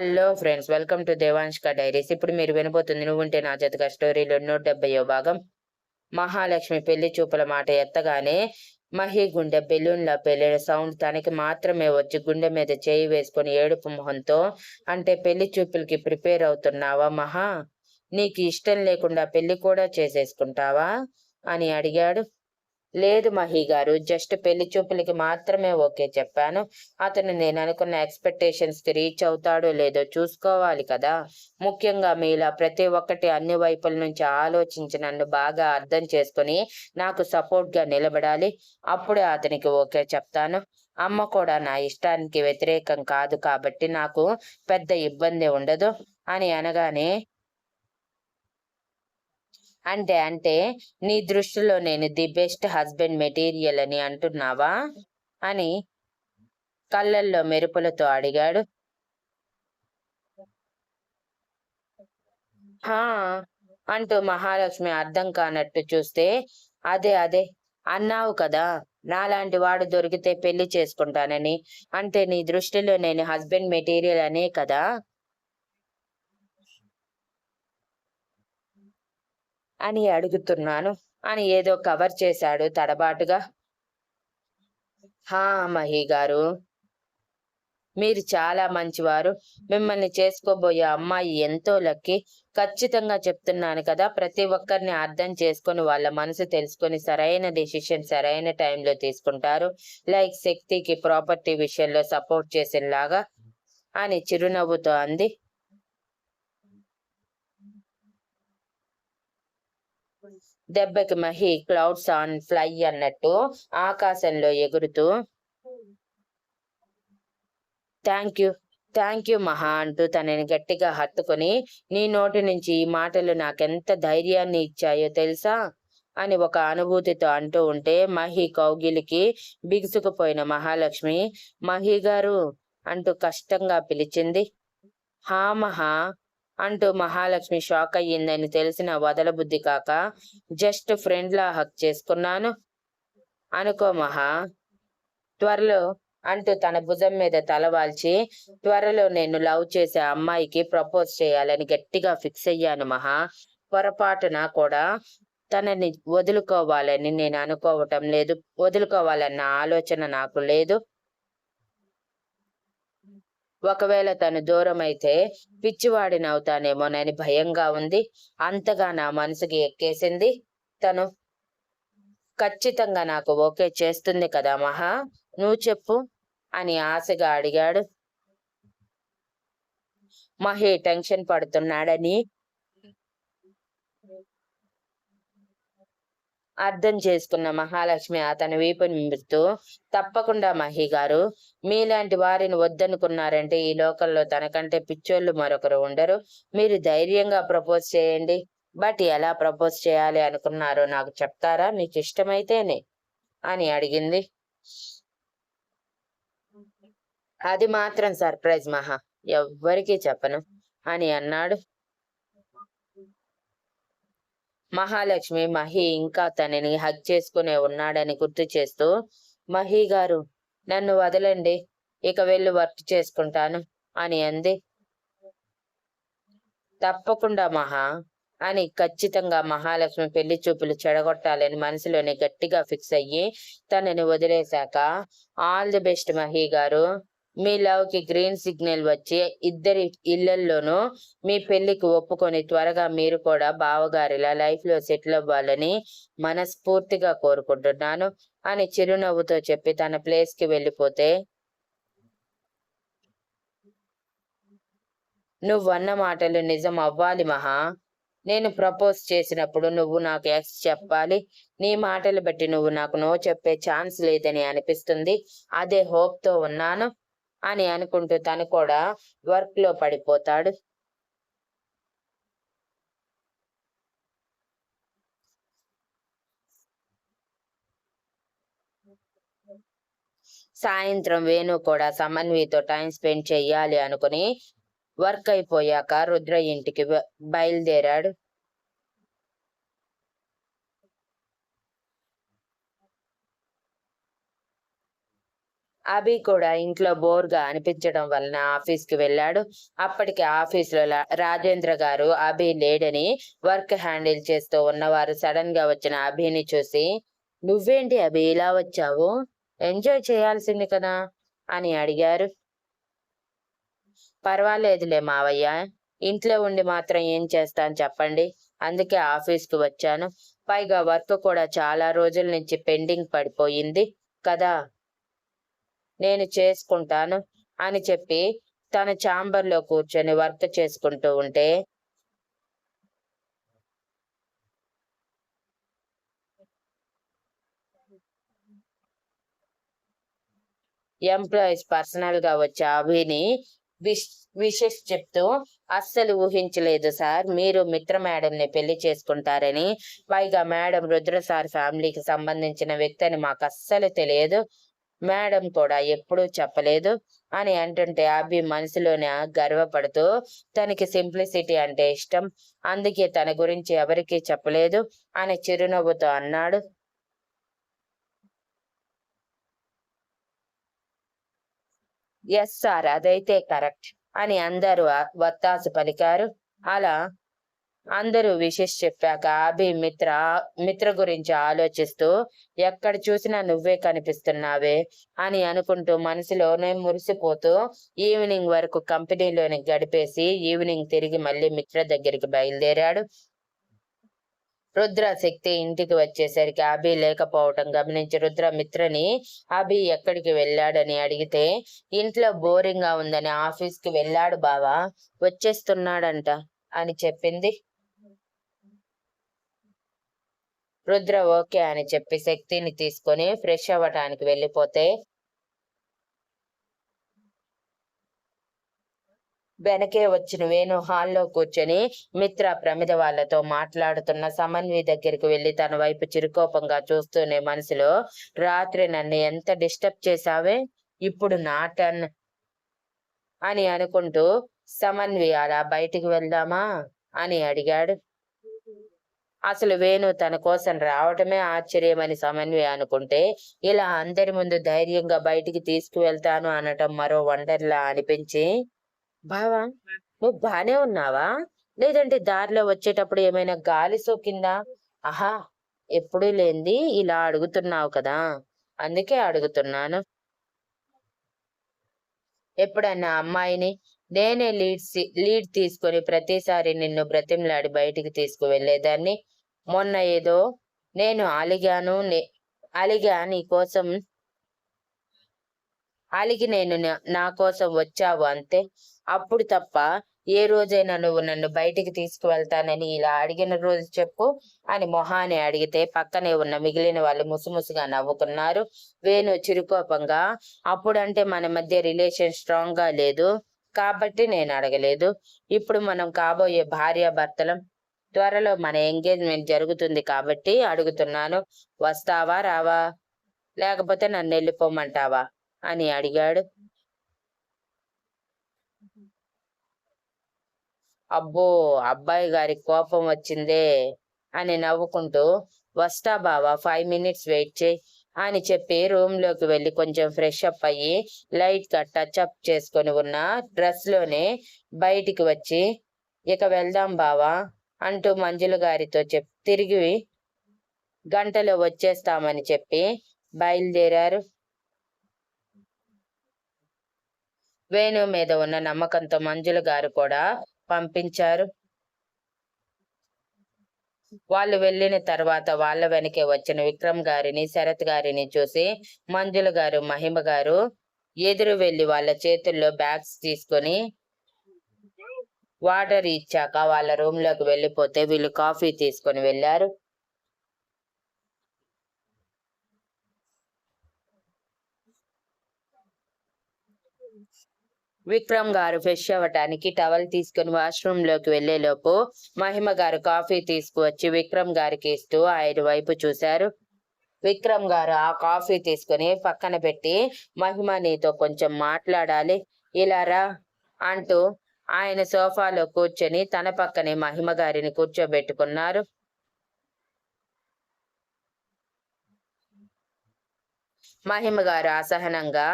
Hello friends, welcome to దేవాంష్క diaries. ఇప్పుడు మీరు వినబోతుంది నువ్వుంటే నా జతగా స్టోరీలో 170వ భాగం. మహాలక్ష్మి పెళ్లి చూపుల మాట ఎత్తగానే మహి గుండె బెలూన్లా పేలిన సౌండ్ తనకి మాత్రమే వచ్చి గుండె మీద చేయి వేసుకుని ఏడుపు మొహంతో, అంటే పెళ్లి చూపులకి ప్రిపేర్ అవుతున్నావా మహా? నీకు ఇష్టం లేకుండా పెళ్లి కూడా చేసేసుకుంటావా అని అడిగాడు. లేదు మహి గారు, జస్ట్ పెళ్లి చూపులకి మాత్రమే ఓకే చెప్పాను. అతను నేను అనుకున్న ఎక్స్పెక్టేషన్స్ కి రీచ్ అవుతాడో లేదో చూసుకోవాలి కదా. ముఖ్యంగా మీలా ప్రతి ఒక్కటి అన్ని వైపుల నుంచి ఆలోచించి నన్ను బాగా అర్థం చేసుకుని నాకు సపోర్ట్ గా నిలబడాలి. అప్పుడే అతనికి ఓకే చెప్తాను. అమ్మ కూడా నా ఇష్టానికి వ్యతిరేకం కాదు కాబట్టి నాకు పెద్ద ఇబ్బంది ఉండదు అని అనగానే, అంటే నీ దృష్టిలో నేను ది బెస్ట్ హస్బెండ్ మెటీరియల్ అని అంటున్నావా అని కళ్ళల్లో మెరుపులతో అడిగాడు. హా అంటూ మహాలక్ష్మి అర్థం కానట్టు చూస్తే, అదే అన్నావు కదా, నాలాంటి వాడు దొరికితే పెళ్లి చేసుకుంటానని. అంటే నీ దృష్టిలో నేను హస్బెండ్ మెటీరియల్ అనే కదా అని అడుగుతున్నాను అని ఏదో కవర్ చేశాడు తడబాటుగా. హా మహి గారు, మీరు చాలా మంచివారు. మిమ్మల్ని చేసుకోబోయే అమ్మాయి ఎంతో లక్కీ. ఖచ్చితంగా చెప్తున్నాను కదా, ప్రతి ఒక్కరిని అర్థం చేసుకొని వాళ్ళ మనసు తెలుసుకొని సరైన డెసిషన్ సరైన టైంలో తీసుకుంటారు. లైక్ శక్తికి ప్రాపర్టీ విషయంలో సపోర్ట్ చేసేలాగా అని చిరునవ్వుతో అంది. దెబ్బకి మహి క్లౌడ్స్ ఆన్ ఫ్లై అన్నట్టు ఆకాశంలో ఎగురుతూ, థ్యాంక్ యూ థ్యాంక్ యూ మహా అంటూ తనని గట్టిగా హత్తుకుని, నీ నోటి నుంచి ఈ మాటలు నాకెంత ధైర్యాన్ని ఇచ్చాయో తెలుసా అని ఒక అనుభూతితో అంటూ ఉంటే, మహి కౌగిలికి బిగుసుకుపోయిన మహాలక్ష్మి మహి గారు అంటూ కష్టంగా పిలిచింది. హా మహా అంటూ మహాలక్ష్మి షాక్ అయ్యిందని తెలిసిన వదలబుద్ధి కాక, జస్ట్ ఫ్రెండ్లా హక్ చేసుకున్నాను అనుకో మహా, త్వరలో అంటూ తన భుజం మీద తలవాల్చి, త్వరలో నేను లవ్ చేసే అమ్మాయికి ప్రపోజ్ చేయాలని గట్టిగా ఫిక్స్ అయ్యాను మహా. పొరపాటున కూడా తనని వదులుకోవాలని నేను అనుకోవటం లేదు. వదులుకోవాలన్న ఆలోచన నాకు లేదు. ఒకవేళ తను దూరమైతే పిచ్చివాడినవుతానేమోనని భయంగా ఉంది. అంతగా నా మనసుకి ఎక్కేసింది తను. ఖచ్చితంగా నాకు ఓకే చేస్తుంది కదా మహా, నువ్వు చెప్పు అని ఆశగా అడిగాడు. మహి టెన్షన్ పడుతున్నాడని అర్థం చేసుకున్న మహాలక్ష్మి అతని వీపు నిమురుతూ, తప్పకుండా మహి గారు, మీలాంటి వారిని వద్దనుకున్నారంటే ఈ లోకంలో తనకంటే పిచ్చోళ్ళు మరొకరు ఉండరు. మీరు ధైర్యంగా ప్రపోజ్ చేయండి. బట్ ఎలా ప్రపోజ్ చేయాలి అనుకున్నారో నాకు చెప్తారా, మీకు ఇష్టమైతేనే అని అడిగింది. అది మాత్రం సర్ప్రైజ్ మహా, ఎవ్వరికీ చెప్పను అని అన్నాడు. మహాలక్ష్మి మహి ఇంకా తనని హగ్ చేసుకునే ఉన్నాడని గుర్తు చేస్తూ, మహి గారు, నన్ను వదలండి, ఇక వెళ్ళి వర్క్ చేసుకుంటాను అని అంది. తప్పకుండా మహా అని ఖచ్చితంగా మహాలక్ష్మి పెళ్లి చూపులు చెడగొట్టాలని మనసులోనే గట్టిగా ఫిక్స్ అయ్యి తనని వదిలేశాక, ఆల్ ది బెస్ట్ మహి గారు, మీ లవ్ కి గ్రీన్ సిగ్నల్ వచ్చి ఇద్దరి ఇళ్లల్లోనూ మీ పెళ్లికి ఒప్పుకొని త్వరగా మీరు కూడా బావగారిలా లైఫ్ లో సెటిల్ అవ్వాలని మనస్ఫూర్తిగా కోరుకుంటున్నాను అని చిరునవ్వుతో చెప్పి తన ప్లేస్ కి వెళ్ళిపోతే, నువ్వన్న మాటలు నిజం అవ్వాలి మహా. నేను ప్రపోజ్ చేసినప్పుడు నువ్వు నాకు ఎస్ చెప్పాలి. నీ మాటలు బట్టి నువ్వు నాకు నో చెప్పే ఛాన్స్ లేదని అనిపిస్తుంది. అదే హోప్ తో ఉన్నాను అని అనుకుంటూ తను కూడా వర్క్ లో పడిపోతాడు. సాయంత్రం వేణు కూడా సమన్వితో టైం స్పెండ్ చెయ్యాలి అనుకుని వర్క్ అయిపోయాక రుద్ర ఇంటికి బయలుదేరాడు. అభి కూడా ఇంట్లో బోర్గా అనిపించడం వలన ఆఫీస్కి వెళ్ళాడు. అప్పటికి ఆఫీసులో రాజేంద్ర గారు అభి లేడని వర్క్ హ్యాండిల్ చేస్తూ ఉన్నవారు సడన్ గా వచ్చిన అభిని చూసి, నువ్వేంటి అభి ఇలా వచ్చావు, ఎంజాయ్ చేయాల్సింది కదా అని అడిగారు. పర్వాలేదులే మావయ్య, ఇంట్లో ఉండి మాత్రం ఏం చేస్తాను చెప్పండి, అందుకే ఆఫీస్కి వచ్చాను. పైగా వర్క్ కూడా చాలా రోజుల నుంచి పెండింగ్ పడిపోయింది కదా, నేను చేసుకుంటాను అని చెప్పి తన ఛాంబర్లో కూర్చొని వర్క్ చేసుకుంటూ ఉంటే ఎంప్లాయీస్ పర్సనల్ గా వచ్చి అభిని విషెస్ చెప్తూ, అస్సలు ఊహించలేదు సార్ మీరు మిత్ర మేడంని పెళ్లి చేసుకుంటారని, పైగా మేడం రుద్ర సార్ ఫ్యామిలీకి సంబంధించిన వ్యక్తి అని మాకు అస్సలు తెలియదు, మేడం కూడా ఎప్పుడూ చెప్పలేదు అని అంటుంటే అభి మనసులోనే గర్వపడుతూ, తనకి సింప్లిసిటీ అంటే ఇష్టం, అందుకే తన గురించి ఎవరికీ చెప్పలేదు అని చిరునవ్వుతో అన్నాడు. ఎస్ సార్, అదైతే కరెక్ట్ అని అందరూ వత్తాసు పలికారు. అలా అందరూ విషెస్ చెప్పాక అభి మిత్ర గురించి ఆలోచిస్తూ, ఎక్కడ చూసినా నువ్వే కనిపిస్తున్నావే అని అనుకుంటూ మనసులోనే మురిసిపోతూ ఈవినింగ్ వరకు కంపెనీలోని గడిపేసి ఈవినింగ్ తిరిగి మళ్ళీ మిత్ర దగ్గరికి బయలుదేరాడు. రుద్ర శక్తి ఇంటికి వచ్చేసరికి అభి లేకపోవటం గమనించి రుద్ర మిత్రని అభి ఎక్కడికి వెళ్ళాడని అడిగితే, ఇంట్లో బోరింగ్ గా ఉందని ఆఫీస్కి వెళ్ళాడు బావా, వచ్చేస్తున్నాడంట అని చెప్పింది. రుద్ర ఓకే అని చెప్పి శక్తిని తీసుకొని ఫ్రెష్ అవ్వటానికి వెళ్ళిపోతే వెనకే వచ్చిన వేణు హాల్లో కూర్చొని మిత్ర ప్రమిద వాళ్లతో మాట్లాడుతున్న సమన్వి దగ్గరికి వెళ్లి తన వైపు చిరుకోపంగా చూస్తూనే మనసులో, రాత్రి నన్ను ఎంత డిస్టర్బ్ చేశావే, ఇప్పుడు నా టర్న్ అని అనుకుంటూ, సమన్వి అలా బయటికి వెళ్దామా అని అడిగాడు. అసలు వేణు తన కోసం రావటమే ఆశ్చర్యమని సమన్వి అనుకుంటే, ఇలా అందరి ముందు ధైర్యంగా బయటికి తీసుకువెళ్తాను అనటం మరో వండర్లా అనిపించి, బావా నువ్వు బానే ఉన్నావా, లేదంటే దారిలో వచ్చేటప్పుడు ఏమైనా గాలి సోకిందా, ఆహా ఎప్పుడూ లేంది ఇలా అడుగుతున్నావు కదా, అందుకే అడుగుతున్నాను. ఎప్పుడన్నా అమ్మాయిని నేనే లీడ్ తీసుకొని ప్రతిసారి నిన్ను బ్రతిమలాడి బయటికి తీసుకువెళ్ళేదాన్ని, మొన్న ఏదో నేను అలిగా నీ కోసం, అలిగి నేను నా కోసం వచ్చావు అంతే, అప్పుడు తప్ప ఏ రోజైనా నువ్వు నన్ను బయటికి తీసుకువెళ్తానని ఇలా అడిగిన రోజు చెప్పు అని మొహాన్ని అడిగితే పక్కనే ఉన్న మిగిలిన వాళ్ళు ముసుముసుగా నవ్వుకున్నారు. వేణు చిరుకోపంగా, అప్పుడంటే మన మధ్య రిలేషన్ స్ట్రాంగ్ గా లేదు కాబట్టి నేను అడగలేదు, ఇప్పుడు మనం కాబోయే భార్యాభర్తలం, త్వరలో మన ఎంగేజ్మెంట్ జరుగుతుంది కాబట్టి అడుగుతున్నాను, వస్తావా రావా, లేకపోతే నన్ను వెళ్ళిపోమంటావా అని అడిగాడు. అబ్బో అబ్బాయి గారి కోపం వచ్చిందే అని నవ్వుకుంటూ, వస్తా బావా 5 మినిట్స్ వెయిట్ చేయి అని చెప్పి రూమ్ లోకి వెళ్ళి కొంచెం ఫ్రెష్ అప్ అయ్యి లైట్ గా టచ్ అప్ చేసుకొని ఉన్న డ్రెస్ లోనే బయటికి వచ్చి, ఇక వెళ్దాం బావా అంటూ మంజుల గారితో తిరిగి గంటలో వచ్చేస్తామని చెప్పి బయలుదేరారు. వేణు మీద ఉన్న నమ్మకంతో మంజుల గారు కూడా పంపించారు. వాళ్ళు వెళ్ళిన తర్వాత వాళ్ళ వెనకే వచ్చిన విక్రమ్ గారిని శరత్ గారిని చూసి మంజుల గారు మహిమ గారు ఎదురు వెళ్లి వాళ్ళ చేతుల్లో బ్యాగ్స్ తీసుకొని వాటర్ ఇచ్చాక వాళ్ళ రూమ్ లోకి వెళ్ళిపోతే వీళ్ళు కాఫీ తీసుకొని వెళ్ళారు. విక్రమ్ గారు ఫ్రెష్ అవ్వటానికి టవల్ తీసుకుని వాష్రూమ్ లోకి వెళ్లేలోపు మహిమ గారు కాఫీ తీసుకువచ్చి విక్రమ్ గారికి ఇస్తూ ఆయన వైపు చూశారు. విక్రమ్ గారు ఆ కాఫీ తీసుకుని పక్కన పెట్టి, మహిమ నీతో కొంచెం మాట్లాడాలి, ఇలా రా అంటూ ఆయన సోఫాలో కూర్చొని తన పక్కనే మహిమ గారిని కూర్చోబెట్టుకున్నారు. మహిమ గారు అసహనంగా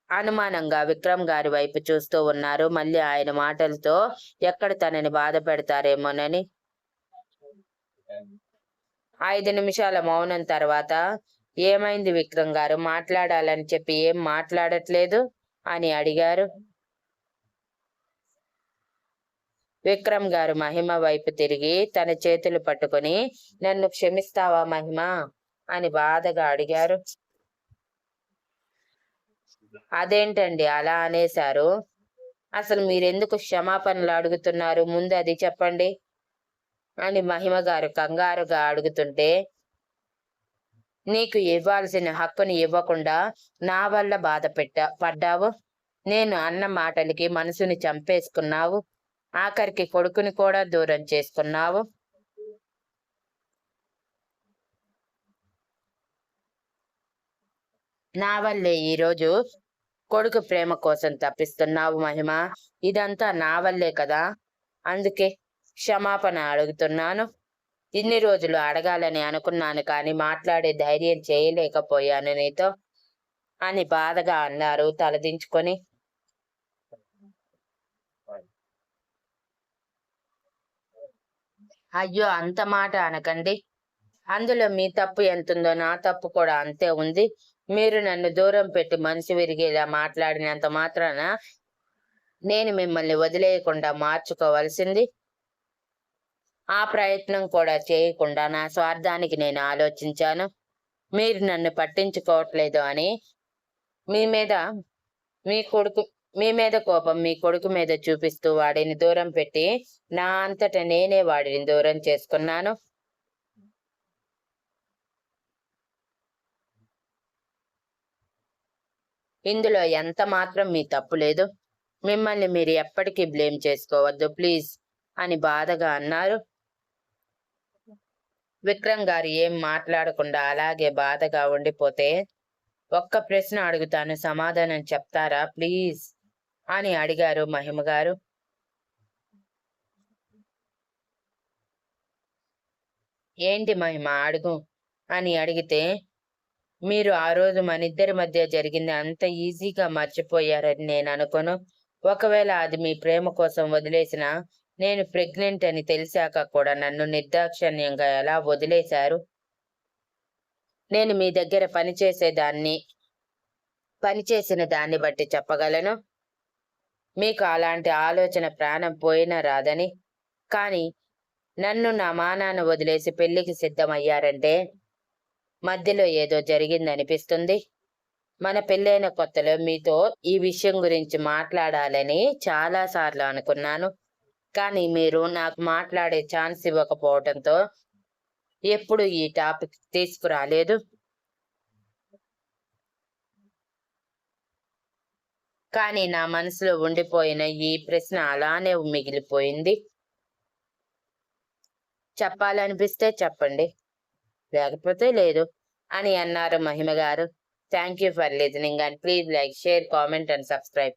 అనుమానంగా విక్రమ్ గారి వైపు చూస్తూ ఉన్నారు. మళ్ళీ ఆయన మాటలతో ఎక్కడ తనని బాధ పెడతారేమోనని. 5 నిమిషాల మౌనం తర్వాత, ఏమైంది విక్రమ్ గారు, మాట్లాడాలని చెప్పి ఏం మాట్లాడట్లేదు అని అడిగారు. విక్రమ్ గారు మహిమ వైపు తిరిగి తన చేతులు పట్టుకొని, నన్ను క్షమిస్తావా మహిమ అని బాధగా అడిగారు. అదేంటండి అలా అనేశారు? అసలు మీరెందుకు క్షమాపణలు అడుగుతున్నారు, ముందు అది చెప్పండి అని మహిమ గారు కంగారుగా అడుగుతుంటే, నీకు ఇవ్వాల్సిన హక్కుని ఇవ్వకుండా నా వల్ల పడ్డావు. నేను అన్న మాటలకి మనసుని చంపేసుకున్నావు. ఆఖరికి కొడుకుని కూడా దూరం చేసుకున్నావు. నా వల్లే ఈరోజు కొడుకు ప్రేమ కోసం తప్పిస్తున్నావు మహిమ. ఇదంతా నా వల్లే కదా, అందుకే క్షమాపణ అడుగుతున్నాను. ఇన్ని రోజులు అడగాలని అనుకున్నాను కానీ మాట్లాడే ధైర్యం చేయలేకపోయాను నీతో అని బాధగా అన్నారు తలదించుకొని. అయ్యో అంత మాట అనకండి. అందులో మీ తప్పు ఎంతుందో నా తప్పు కూడా అంతే ఉంది. మీరు నన్ను దూరం పెట్టి మనసు విరిగేలా మాట్లాడినంత మాత్రాన నేను మిమ్మల్ని వదిలేయకుండా మార్చుకోవాల్సింది. ఆ ప్రయత్నం కూడా చేయకుండా నా స్వార్థానికి నేను ఆలోచించాను. మీరు నన్ను పట్టించుకోవట్లేదు అని మీ మీద కోపం మీ కొడుకు మీద చూపిస్తూ వాడిని దూరం పెట్టి నా అంతట నేనే వాడిని దూరం చేసుకున్నాను. ఇందులో ఎంత మాత్రం మీ తప్పు లేదు. మిమ్మల్ని మీరు ఎప్పటికీ బ్లేమ్ చేసుకోవద్దు ప్లీజ్ అని బాధగా అన్నారు. విక్రమ్ గారు ఏం మాట్లాడకుండా అలాగే బాధగా ఉండిపోతే, ఒక్క ప్రశ్న అడుగుతాను, సమాధానం చెప్తారా ప్లీజ్ అని అడిగారు మహిమ గారు. ఏంటి మహిమ అడుగు అని అడిగితే, మీరు ఆ రోజు మనిద్దరి మధ్య జరిగింది అంత ఈజీగా మర్చిపోయారని నేను అనుకోను. ఒకవేళ అది మీ ప్రేమ కోసం వదిలేసినా, నేను ప్రెగ్నెంట్ అని తెలిసాక కూడా నన్ను నిర్దాక్షిణ్యంగా ఎలా వదిలేశారు? నేను మీ దగ్గర పనిచేసిన దాన్ని బట్టి చెప్పగలను, మీకు అలాంటి ఆలోచన ప్రాణం పోయినా రాదని. కానీ నన్ను నా మానాన వదిలేసి పెళ్లికి సిద్ధమయ్యారంటే మధ్యలో ఏదో జరిగిందనిపిస్తుంది. మన పెళ్ళైన కొత్తలో మీతో ఈ విషయం గురించి మాట్లాడాలని చాలాసార్లు అనుకున్నాను. కానీ మీరు నాకు మాట్లాడే ఛాన్స్ ఇవ్వకపోవడంతో ఎప్పుడు ఈ టాపిక్ తీసుకురాలేదు. కానీ నా మనసులో ఉండిపోయిన ఈ ప్రశ్న అలానే మిగిలిపోయింది. చెప్పాలనిపిస్తే చెప్పండి, లేకపోతే లేదు అని అన్నారు మహిమ గారు. Thank you for listening and please like, share, comment and subscribe.